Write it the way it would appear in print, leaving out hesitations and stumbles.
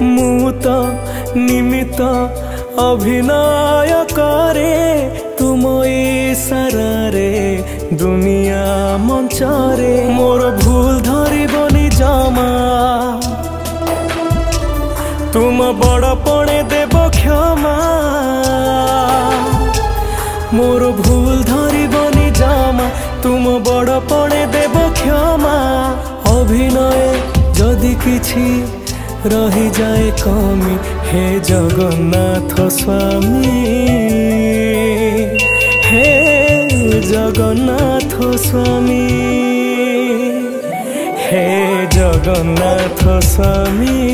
मु तो निमित्त अभिनय करे तुम इशारे दुनिया मंचरे मोर भूल धरबनी जमा तुम बड़पणे देव क्षमा मोर भूल धरबनी जमा तुम बड़पणे देव क्षमा अभिनय जदि किछि रही जाए कमी हे जगन्नाथ स्वामी हे जगन्नाथ स्वामी हे जगन्नाथ स्वामी।